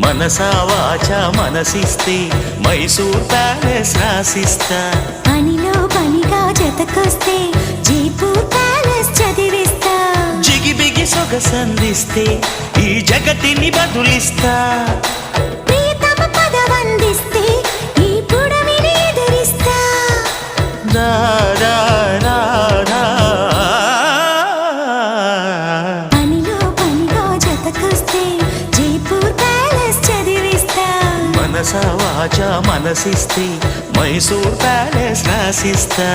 మనసా వాచా మనసిస్తే మైసూర్ ప్యాలెస్ రాసిస్తా. పనిలో పనిగా జతకొస్తే జైపూర్ ప్యాలెస్ చదివిస్తా. జిగిబిగి సొగసందిస్తే ఈ జగతిని బదులిస్తా. ప్రియతమ పదవందిస్తే ఈ పుడమిని ఎదిరిస్తా. రా రా రా రా. పనిలో పనిగా జతకొస్తే జైపూర్ ప్యాలెస్ చదివిస్తా. మనసా వాచా మనసిస్తే మైసూర్ ప్యాలెస్ రాసిస్తా.